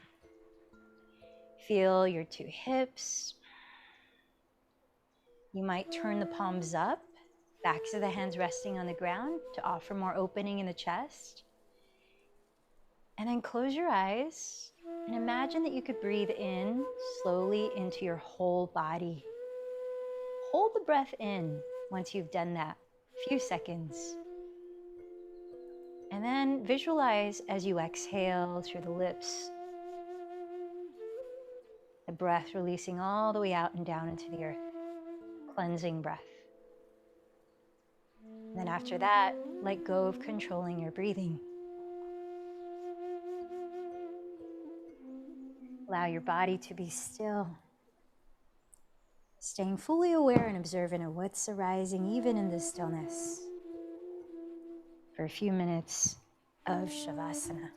Feel your 2 hips. You might turn the palms up, backs of the hands resting on the ground to offer more opening in the chest. And then close your eyes and imagine that you could breathe in slowly into your whole body. Hold the breath in once you've done that, a few seconds. And then visualize as you exhale through the lips, the breath releasing all the way out and down into the earth, cleansing breath. And then after that, let go of controlling your breathing. Allow your body to be still, staying fully aware and observant of what's arising even in this stillness for a few minutes of Shavasana.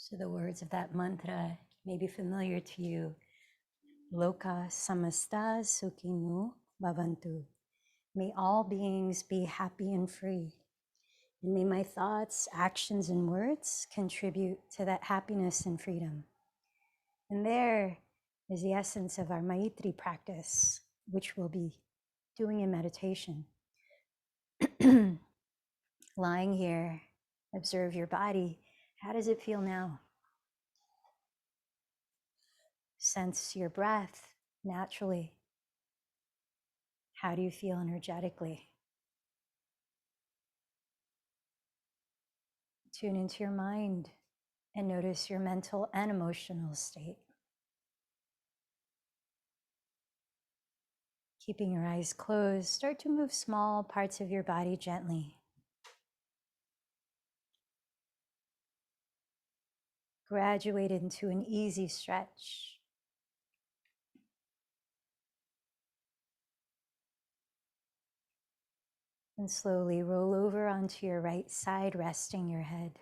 So the words of that mantra may be familiar to you. Loka samasta sukhinu bhavantu. May all beings be happy and free. And may my thoughts, actions, and words contribute to that happiness and freedom. And there is the essence of our maitri practice, which we'll be doing in meditation. Lying here, observe your body. How does it feel now? Sense your breath naturally. How do you feel energetically? Tune into your mind and notice your mental and emotional state. Keeping your eyes closed, start to move small parts of your body gently. Graduate into an easy stretch. And slowly roll over onto your right side, resting your head.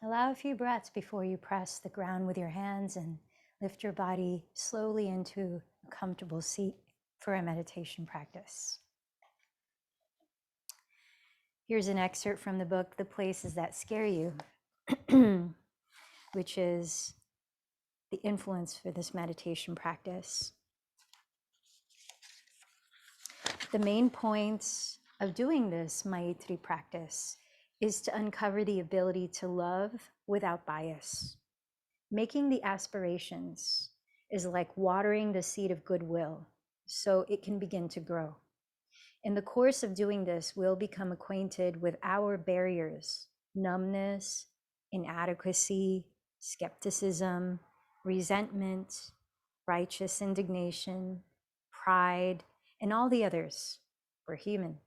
Allow a few breaths before you press the ground with your hands and lift your body slowly into a comfortable seat for a meditation practice. Here's an excerpt from the book, The Places That Scare You, which is the influence for this meditation practice. The main points of doing this maitri practice is to uncover the ability to love without bias. Making the aspirations is like watering the seed of goodwill so it can begin to grow. In the course of doing this, we'll become acquainted with our barriers, numbness, inadequacy, skepticism, resentment, righteous indignation, pride, and all the others. We're human.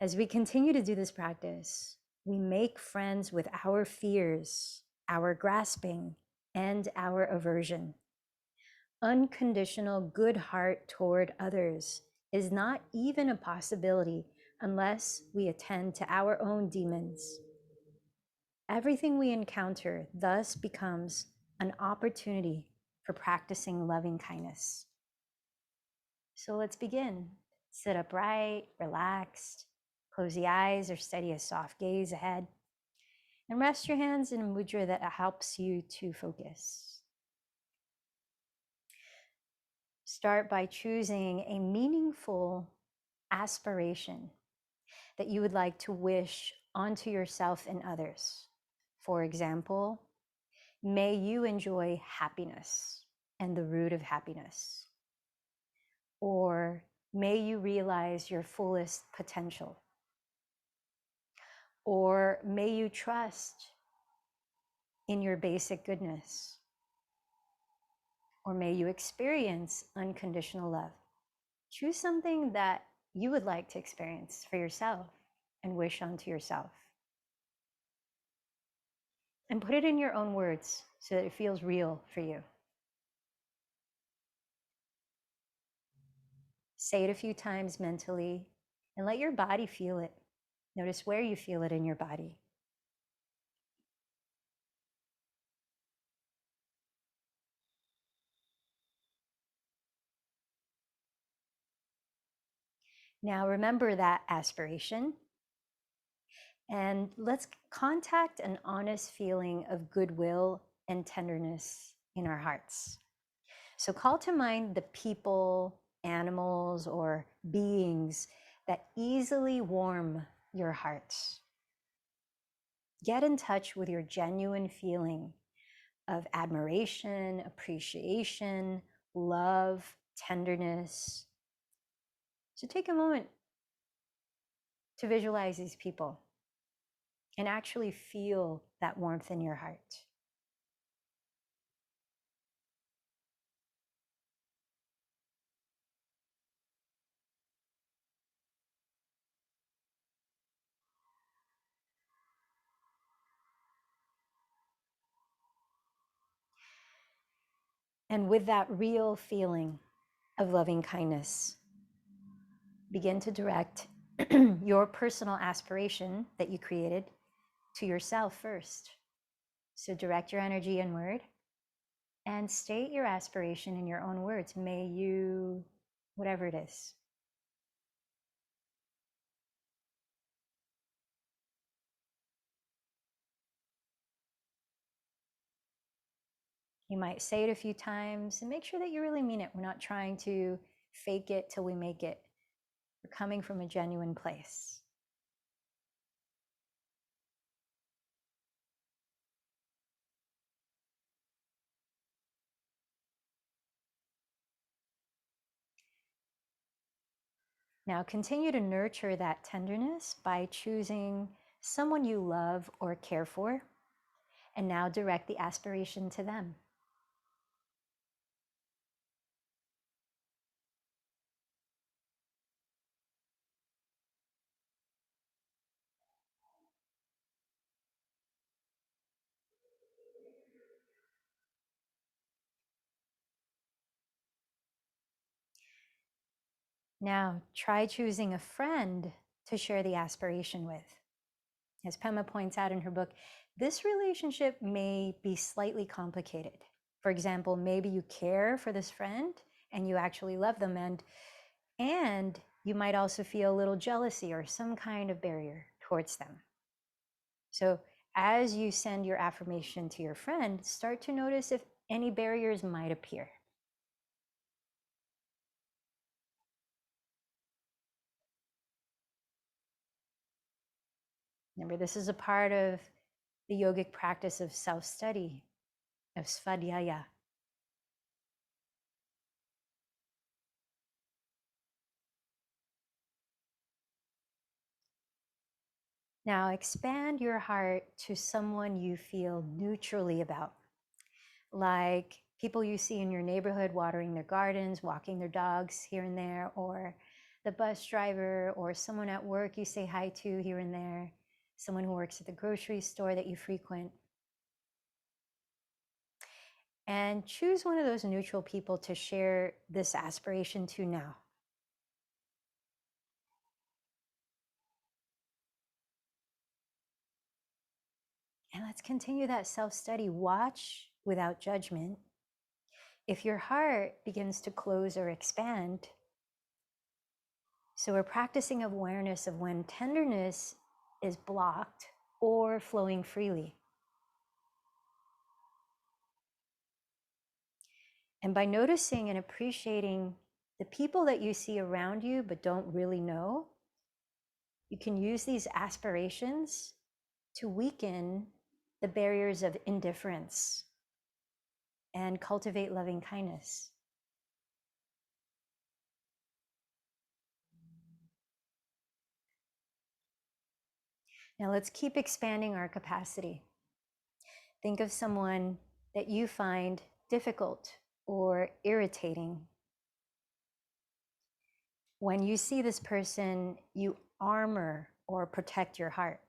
As we continue to do this practice, we make friends with our fears, our grasping, and our aversion. Unconditional good heart toward others is not even a possibility unless we attend to our own demons. Everything we encounter thus becomes an opportunity for practicing loving kindness. So let's begin. Sit upright, relaxed, close the eyes or steady a soft gaze ahead, and rest your hands in a mudra that helps you to focus. Start by choosing a meaningful aspiration that you would like to wish onto yourself and others. For example, may you enjoy happiness and the root of happiness. Or may you realize your fullest potential. Or may you trust in your basic goodness. Or may you experience unconditional love. Choose something that you would like to experience for yourself and wish onto yourself. And put it in your own words so that it feels real for you. Say it a few times mentally and let your body feel it. Notice where you feel it in your body. Now remember that aspiration and let's contact an honest feeling of goodwill and tenderness in our hearts. So call to mind the people, animals, or beings that easily warm your heart. Get in touch with your genuine feeling of admiration, appreciation, love, tenderness. So take a moment to visualize these people and actually feel that warmth in your heart. And with that real feeling of loving kindness, begin to direct your personal aspiration that you created to yourself first. So direct your energy inward and state your aspiration in your own words. May you, whatever it is. You might say it a few times and make sure that you really mean it. We're not trying to fake it till we make it. We're coming from a genuine place. Now continue to nurture that tenderness by choosing someone you love or care for, and now direct the aspiration to them. Now try choosing a friend to share the aspiration with. As Pema points out in her book, this relationship may be slightly complicated. For example, maybe you care for this friend and you actually love them, and you might also feel a little jealousy or some kind of barrier towards them. So as you send your affirmation to your friend, start to notice if any barriers might appear. Remember, this is a part of the yogic practice of self-study, of svadhyaya. Now expand your heart to someone you feel neutrally about, like people you see in your neighborhood watering their gardens, walking their dogs here and there, or the bus driver, or someone at work you say hi to here and there, someone who works at the grocery store that you frequent. And choose one of those neutral people to share this aspiration to now. And let's continue that self-study. Watch without judgment. If your heart begins to close or expand, so we're practicing awareness of when tenderness is blocked or flowing freely. And by noticing and appreciating the people that you see around you but don't really know, you can use these aspirations to weaken the barriers of indifference and cultivate loving kindness. Now let's keep expanding our capacity. Think of someone that you find difficult or irritating. When you see this person, you armor or protect your heart.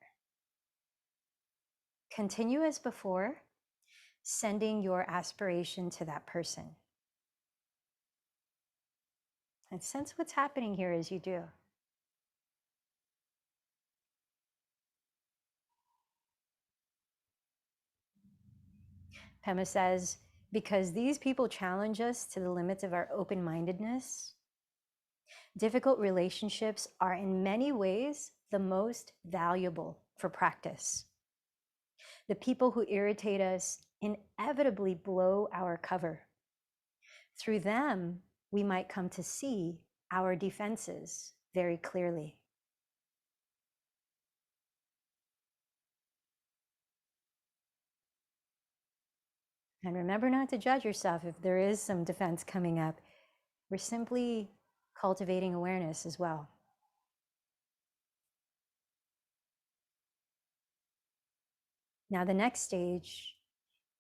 Continue as before, sending your aspiration to that person. And sense what's happening here as you do. Pema says, because these people challenge us to the limits of our open-mindedness, difficult relationships are in many ways the most valuable for practice. The people who irritate us inevitably blow our cover. Through them, we might come to see our defenses very clearly. And remember not to judge yourself if there is some defense coming up. We're simply cultivating awareness as well. Now, the next stage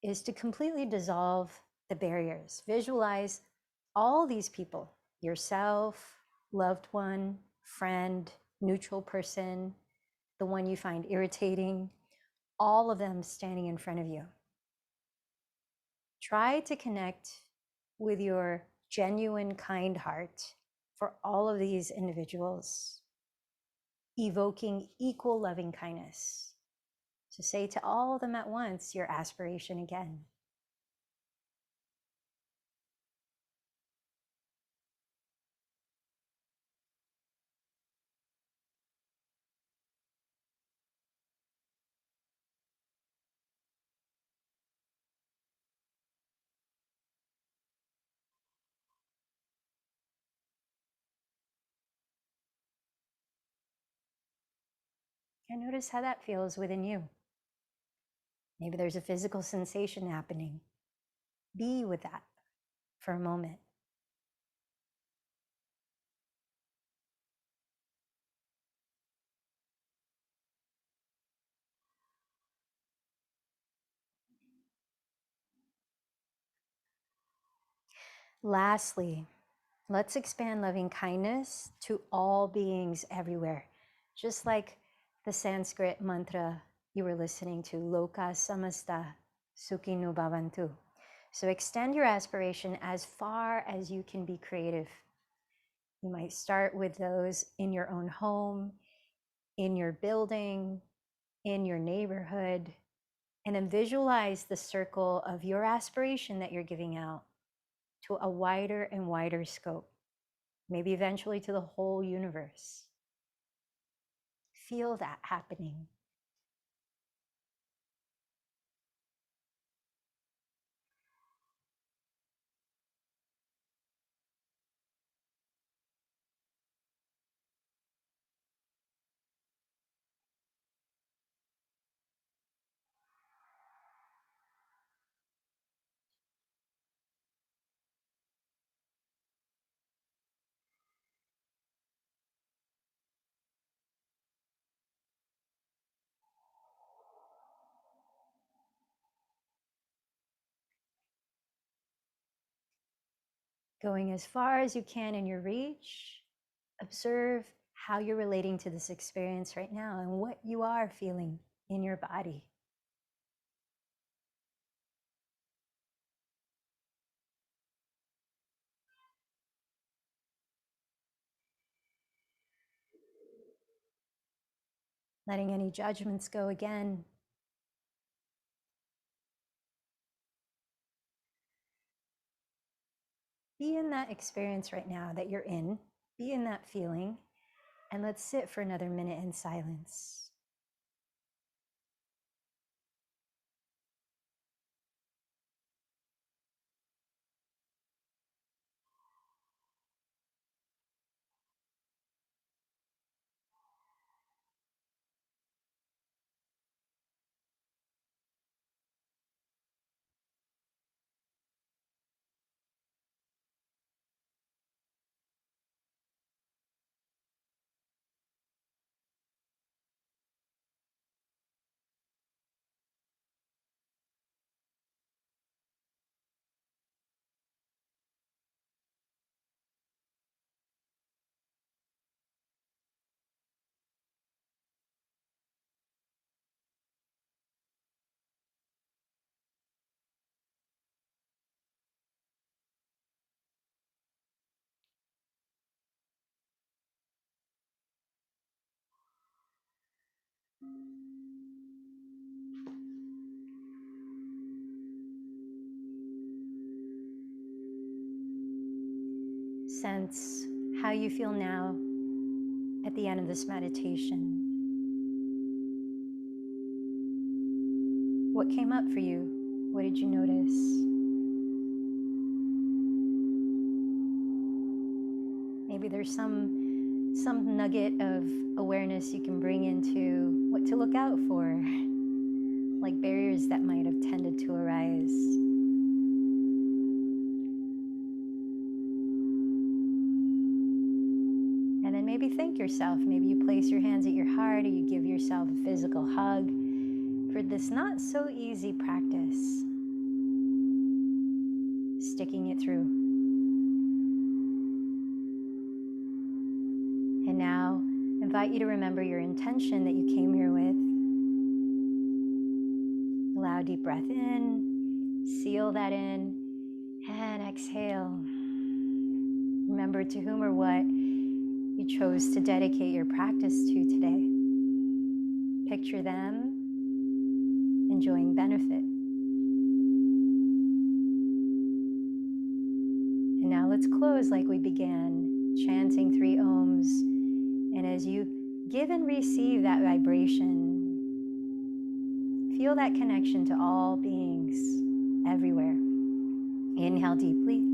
is to completely dissolve the barriers. Visualize all these people, yourself, loved one, friend, neutral person, the one you find irritating, all of them standing in front of you. Try to connect with your genuine kind heart for all of these individuals. evoking equal loving kindness. So say to all of them at once your aspiration again. And notice how that feels within you. Maybe there's a physical sensation happening. Be with that for a moment. Lastly, let's expand loving kindness to all beings everywhere. Just like the Sanskrit mantra you were listening to, Loka Samasta Sukhino Bhavantu. So extend your aspiration as far as you can be creative. You might start with those in your own home, in your building, in your neighborhood, and then visualize the circle of your aspiration that you're giving out to a wider and wider scope, maybe eventually to the whole universe. Feel that happening. Going as far as you can in your reach, observe how you're relating to this experience right now and what you are feeling in your body. Letting any judgments go again. Be in that experience right now that you're in. Be in that feeling. And let's sit for another minute in silence. Sense how you feel now at the end of this meditation. What came up for you? What did you notice? Maybe there's some nugget of awareness you can bring into what to look out for, like barriers that might have tended to arise. And then maybe thank yourself. Maybe you place your hands at your heart or you give yourself a physical hug for this not so easy practice, sticking it through. And now, invite you to remember your intention that you came here with. Allow a deep breath in, seal that in, and exhale. Remember to whom or what you chose to dedicate your practice to today. Picture them enjoying benefit. And now let's close like we began, chanting 3 ohms. And as you give and receive that vibration, feel that connection to all beings everywhere. Inhale deeply.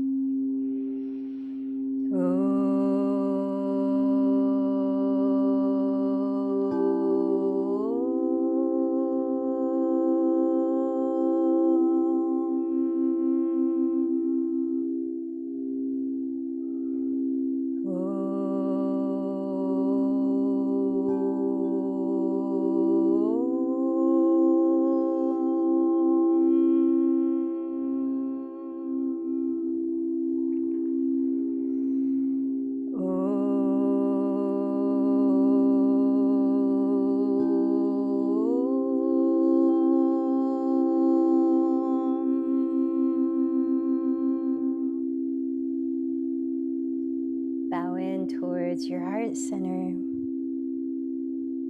Bow in towards your heart center,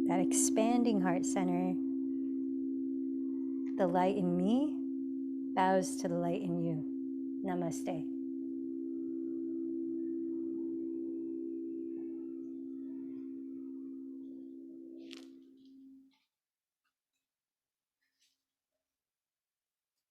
that expanding heart center. The light in me bows to the light in you. Namaste.